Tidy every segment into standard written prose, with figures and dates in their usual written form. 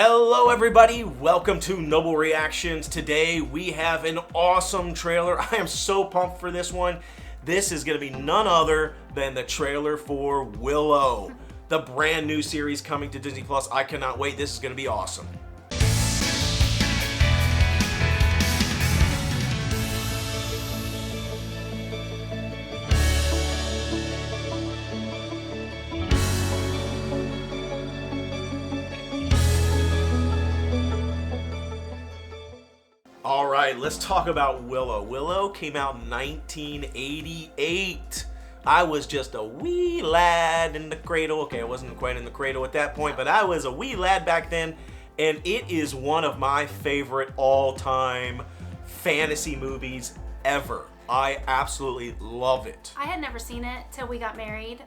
Hello everybody, welcome to Noble Reactions. Today we have an awesome trailer. I am so pumped for this one. This is going to be none other than the trailer for Willow, the brand new series coming to Disney Plus. I cannot wait. This is going to be awesome. All right, let's talk about Willow. Willow came out in 1988. I was just a wee lad in the cradle. Okay, I wasn't quite in the cradle at that point, but I was a wee lad back then, and it is one of my favorite all-time fantasy movies ever. I absolutely love it. I had never seen it till we got married,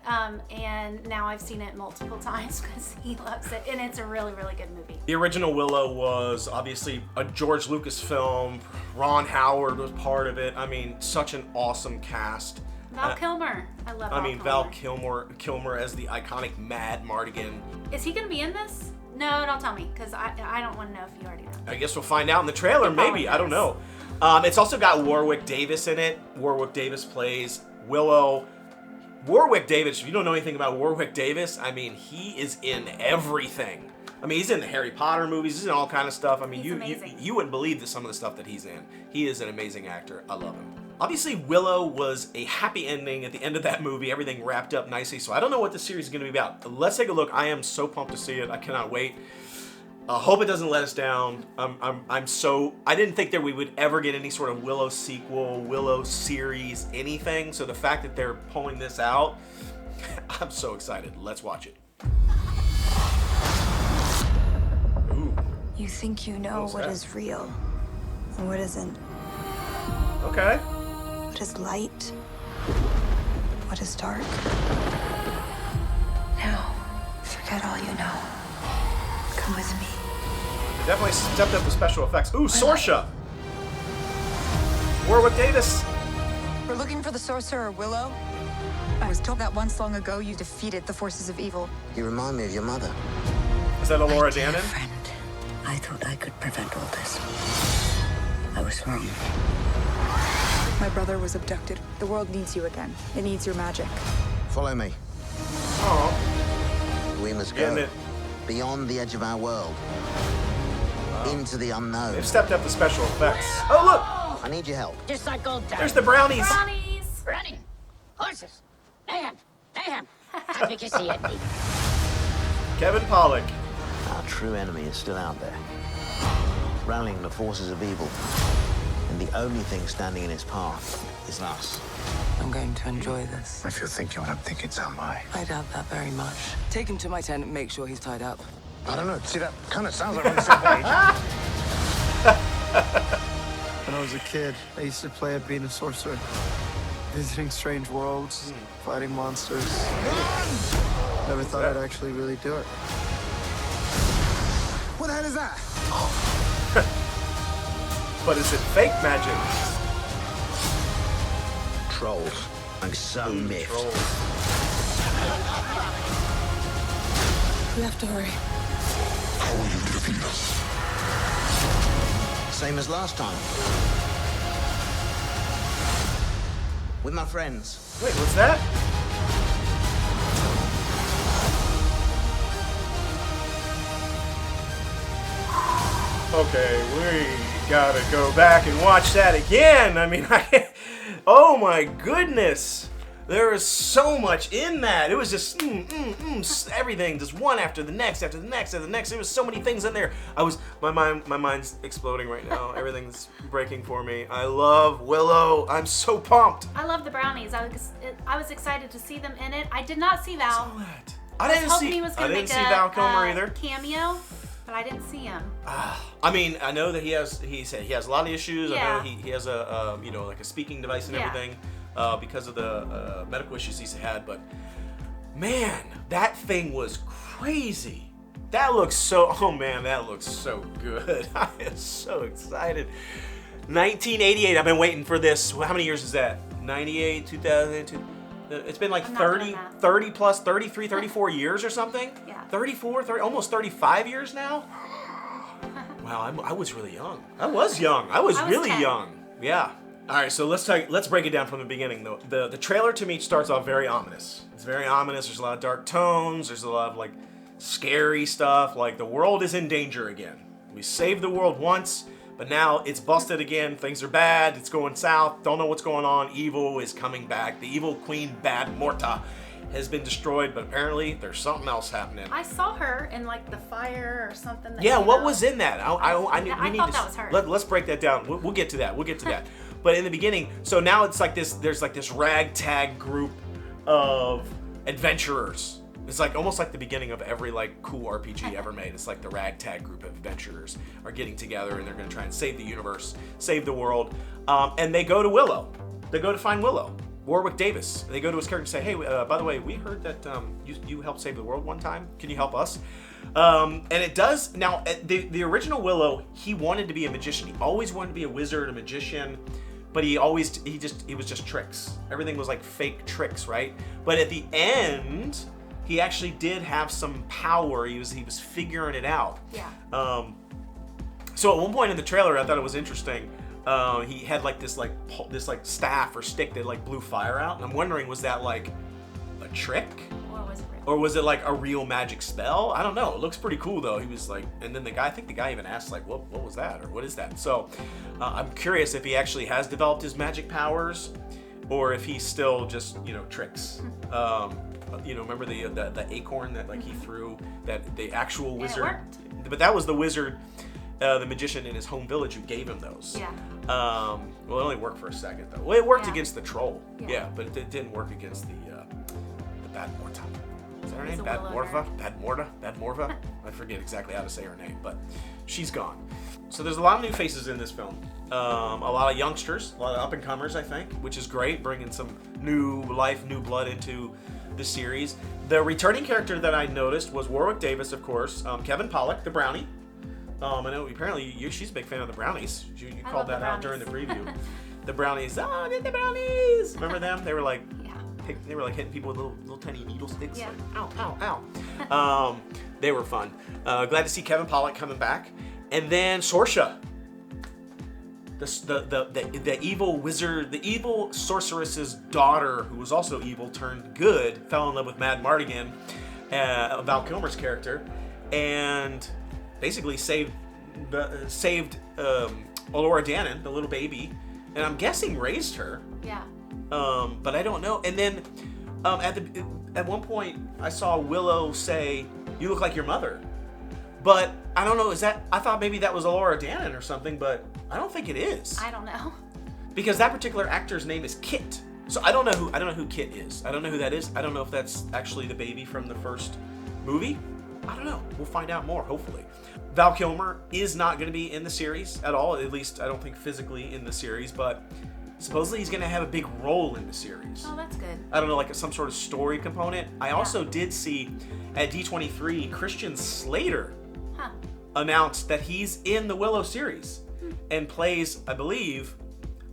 and now I've seen it multiple times because he loves it, and it's a really, really good movie. The original Willow was obviously a George Lucas film. Ron Howard was part of it. I mean, such an awesome cast. Val Kilmer. I love Val Kilmer. Val Kilmer as the iconic Madmartigan. Is he going to be in this? No, don't tell me, because I don't want to know if you already know. I guess we'll find out in the trailer, maybe. I don't know. It's also got Warwick Davis in it. Warwick Davis plays Willow. Warwick Davis, if you don't know anything about Warwick Davis, I mean, he is in everything. I mean, he's in the Harry Potter movies. He's in all kind of stuff. I mean, you wouldn't believe some of the stuff that he's in. He is an amazing actor. I love him. Obviously, Willow was a happy ending at the end of that movie. Everything wrapped up nicely. So I don't know what the series is going to be about. Let's take a look. I am so pumped to see it. I cannot wait. Hope it doesn't let us down. I didn't think that we would ever get any sort of Willow sequel, Willow series, anything. So the fact that they're pulling this out, I'm so excited. Let's watch it. Ooh. You think you know what is real and what isn't. Okay. What is light? What is dark? Now, forget all you know. Come with me. They definitely stepped up the special effects. Ooh, Sorsha! Warwick Davis! We're looking for the sorcerer, Willow. I was told that once long ago you defeated the forces of evil. You remind me of your mother. Is that Laura Dannon? Friend, I thought I could prevent all this. I was wrong. My brother was abducted. The world needs you again. It needs your magic. Follow me. Oh. We must go beyond the edge of our world. Into the unknown. They've stepped up the special effects. Oh, look! I need your help. Just like old times. There's the brownies. Brownies! Running. Horses. Mayhem. Mayhem. I think you see it. Kevin Pollak. Our true enemy is still out there, rallying the forces of evil. And the only thing standing in its path is us. I'm going to enjoy this. If you're thinking what I'm thinking, so am I. I doubt that very much. Take him to my tent and make sure he's tied up. I don't know. See, that kind of sounds like on the same page. When I was a kid, I used to play at being a sorcerer. Visiting strange worlds, fighting monsters. Never thought I'd actually really do it. What the hell is that? But is it fake magic? Trolls. I'm so miffed. Trolls. We have to hurry. How will you defeat us? Same as last time. With my friends. Wait, what's that? Okay, we gotta go back and watch that again. I mean, oh my goodness. There is so much in that. It was just everything, just one after the next, after the next, after the next. There was so many things in there. My mind's exploding right now. Everything's breaking for me. I love Willow. I'm so pumped. I love the brownies. I was excited to see them in it. I did not see Val. I didn't see Val Kilmer either. Cameo, but I didn't see him. I mean, I know that he has a lot of issues. Yeah. I know he has a like a speaking device and everything. Because of the medical issues he's had, but man, that thing was crazy. That looks so, oh man, that looks so good. I am so excited. 1988, I've been waiting for this. How many years is that? 98, 2000, it's been like 30 plus, 33, 34 years or something? Yeah. 34, almost 35 years now? Wow, I was really young. I was young. I was really 10. young. Yeah. All right, so let's break it down from the beginning. The trailer to me starts off very ominous. It's very ominous. There's a lot of dark tones. There's a lot of like scary stuff. Like the world is in danger again. We saved the world once, but now it's busted again. Things are bad. It's going south. Don't know what's going on. Evil is coming back. The evil queen Madmartigan has been destroyed, but apparently there's something else happening. I saw her in like the fire or something. Yeah, what was in that? I thought that was her. Let's break that down. We'll get to that. We'll get to that. But in the beginning, so now it's like this. There's like this ragtag group of adventurers. It's like almost like the beginning of every like cool RPG ever made. It's like the ragtag group of adventurers are getting together and they're going to try and save the universe, save the world. And they go to Willow. They go to find Willow. Warwick Davis. They go to his character and say, hey, by the way, we heard that you helped save the world one time. Can you help us? And it does. Now, the original Willow, he wanted to be a magician. He always wanted to be a wizard, a magician, but it was just tricks. Everything was like fake tricks, right? But at the end, he actually did have some power. He was figuring it out. Yeah. So at one point in the trailer, I thought it was interesting. He had like this staff or stick that like blew fire out, and I'm wondering, was that like a trick? Or was it like a real magic spell? I don't know. It looks pretty cool though. He was like, and then I think the guy even asked like, what was that? Or what is that? So I'm curious if he actually has developed his magic powers or if he's still just, tricks. Remember the acorn that like he threw, that the actual wizard, it worked. But that was the wizard, the magician in his home village who gave him those. Yeah. Well, it only worked for a second though. Well, it worked against the troll. Yeah. But it didn't work against the Madmartigan. Is that her name? Madmartigan? I forget exactly how to say her name, but she's gone. So there's a lot of new faces in this film. A lot of youngsters, a lot of up-and-comers, I think, which is great, bringing some new life, new blood into the series. The returning character that I noticed was Warwick Davis, of course, Kevin Pollak, the brownie. I know apparently she's a big fan of the brownies. You called that out during the preview. The brownies, get the brownies! Remember them? They were like... They were like hitting people with little tiny needle sticks. Yeah. Like, ow, ow. They were fun. Glad to see Kevin Pollak coming back. And then Sorsha. The evil wizard, the evil sorceress's daughter, who was also evil, turned good, fell in love with Madmartigan, Val Kilmer's character, and basically saved Elora Danan, the little baby, and I'm guessing raised her. Yeah. But I don't know. And then at one point I saw Willow say, "You look like your mother," but I don't know. I thought maybe that was Elora Danan or something, but I don't think it is. I don't know. Because that particular actor's name is Kit. So I don't know who Kit is. I don't know who that is. I don't know if that's actually the baby from the first movie. I don't know. We'll find out more, hopefully. Val Kilmer is not going to be in the series at all. At least I don't think physically in the series, but supposedly he's going to have a big role in the series. Oh, that's good. I don't know, like some sort of story component. I also did see at D23, Christian Slater announced that he's in the Willow series and plays, I believe,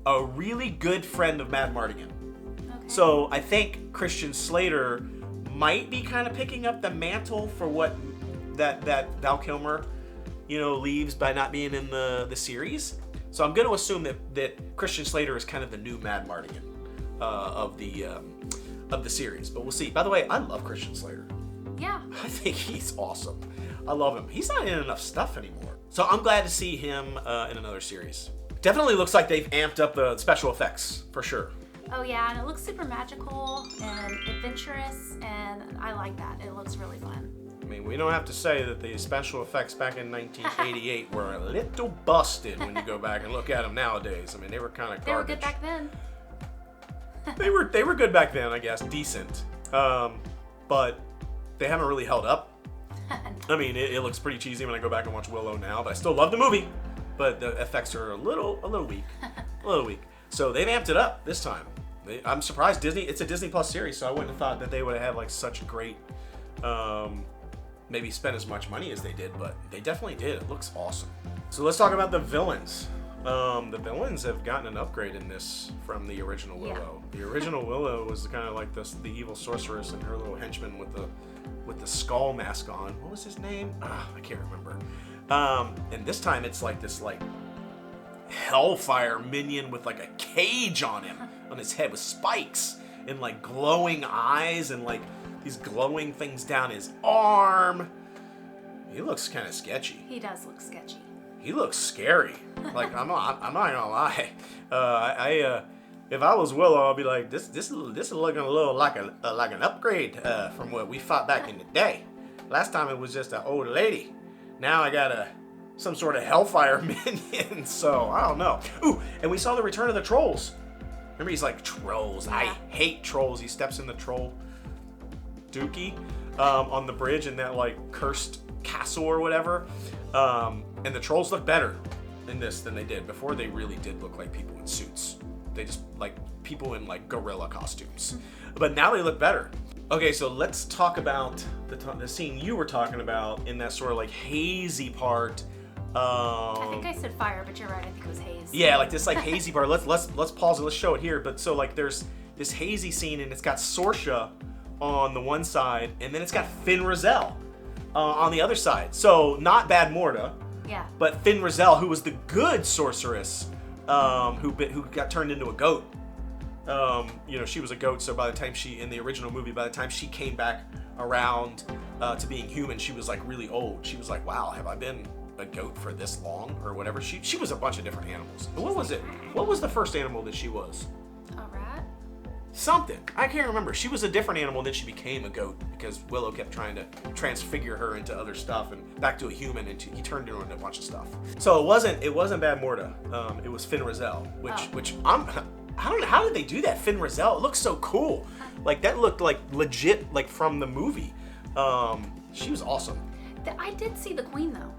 a really good friend of Madmartigan. Okay. So I think Christian Slater might be kind of picking up the mantle for what that Val Kilmer, leaves by not being in the series. So I'm going to assume that Christian Slater is kind of the new Madmartigan of the series, but we'll see. By the way, I love Christian Slater. Yeah. I think he's awesome. I love him. He's not in enough stuff anymore. So I'm glad to see him in another series. Definitely looks like they've amped up the special effects, for sure. Oh yeah, and it looks super magical and adventurous, and I like that. It looks really fun. I mean, we don't have to say that the special effects back in 1988 were a little busted when you go back and look at them nowadays. I mean, they were kind of garbage. They were good back then. They were good back then, I guess, decent. But they haven't really held up. I mean, it looks pretty cheesy when I go back and watch Willow now, but I still love the movie. But the effects are a little weak, a little weak. So they've amped it up this time. I'm surprised Disney. It's a Disney Plus series, so I wouldn't have thought that they would have had like such great, maybe spend as much money as they did, but they definitely did. It looks awesome. So let's talk about the villains. The villains have gotten an upgrade in this from the original Willow. Yeah. The original Willow was kind of like the evil sorceress and her little henchman with the skull mask on. What was his name? I can't remember. And this time it's like this like hellfire minion with like a cage on him, on his head with spikes and like glowing eyes and like these glowing things down his arm. He looks kind of sketchy. He does look sketchy. He looks scary. Like I'm not gonna lie. If I was Willow, I'd be like, this is looking a little like an upgrade from what we fought back in the day. Last time it was just an old lady. Now I got some sort of hellfire minion. So I don't know. Ooh, and we saw the return of the trolls. Remember, he's like, trolls. Yeah. I hate trolls. He steps in the troll dookie on the bridge in that like cursed castle or whatever. And the trolls look better in this than they did before. They really did look like people in suits. They just like people in like gorilla costumes. But now they look better. Okay, so let's talk about the scene you were talking about in that sort of like hazy part. I think I said fire, but you're right. I think it was haze. Yeah, like this like hazy part. Let's pause it. Let's show it here. But so like there's this hazy scene and it's got Sorsha on the one side and then it's got Finn Rizal on the other side. So not Bad Morta. Yeah. But Finn Rizal, who was the good sorceress, who got turned into a goat. She was a goat, so by the time in the original movie, by the time she came back around to being human, she was like really old. She was like, wow, have I been a goat for this long or whatever? She was a bunch of different animals. What was it? What was the first animal that she was? A rat? Something. I can't remember. She was a different animal, then she became a goat because Willow kept trying to transfigure her into other stuff and back to a human, and he turned her into a bunch of stuff. So it wasn't Bad Morta. It was Finn Rizal, which I don't know, how did they do that? Finn Rizal, it looks so cool. Like that looked like legit, like from the movie. She was awesome. I did see the queen though.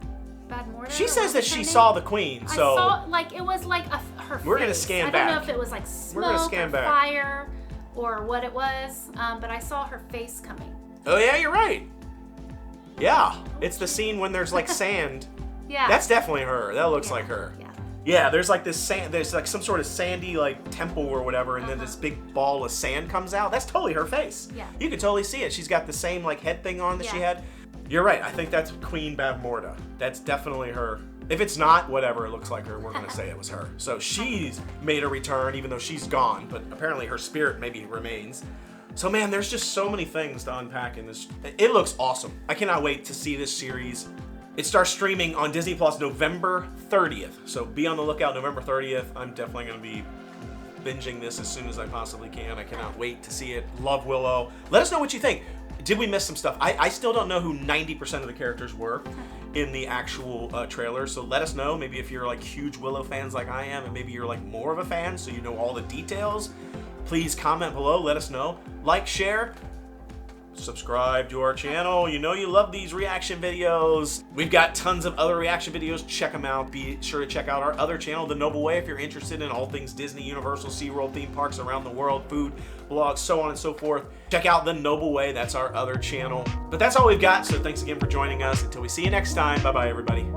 Bad Morta. She says that she saw the queen, so I saw like it was like her. We're gonna face. scan I back. don't know if it was like smoke or fire or what it was, but I saw her face coming. Oh yeah, you're right. Yeah, it's the scene when there's like sand. Yeah. That's definitely her. That looks like her. Yeah. Yeah, there's like this sand. There's like some sort of sandy like temple or whatever, and then this big ball of sand comes out. That's totally her face. Yeah. You could totally see it. She's got the same like head thing on that she had. You're right. I think that's Queen Bad Morta. That's definitely her. If it's not, whatever, it looks like her. We're gonna say it was her. So she's made a return, even though she's gone. But apparently her spirit maybe remains. So man, there's just so many things to unpack in this. It looks awesome. I cannot wait to see this series. It starts streaming on Disney Plus November 30th. So be on the lookout November 30th. I'm definitely going to be binging this as soon as I possibly can. I cannot wait to see it. Love Willow. Let us know what you think. Did we miss some stuff? I still don't know who 90% of the characters were in the actual trailer. So let us know. Maybe if you're like huge Willow fans like I am, and maybe you're like more of a fan so you know all the details, please comment below. Let us know. Like, share. Subscribe to our channel. You know you love these reaction videos. We've got tons of other reaction videos. Check them out. Be sure to check out our other channel, The Noble Way, if you're interested in all things Disney, Universal, SeaWorld, theme parks around the world, food, blogs, so on and so forth. Check out The Noble Way. That's our other channel. But that's all we've got, so thanks again for joining us. Until we see you next time, bye-bye, everybody.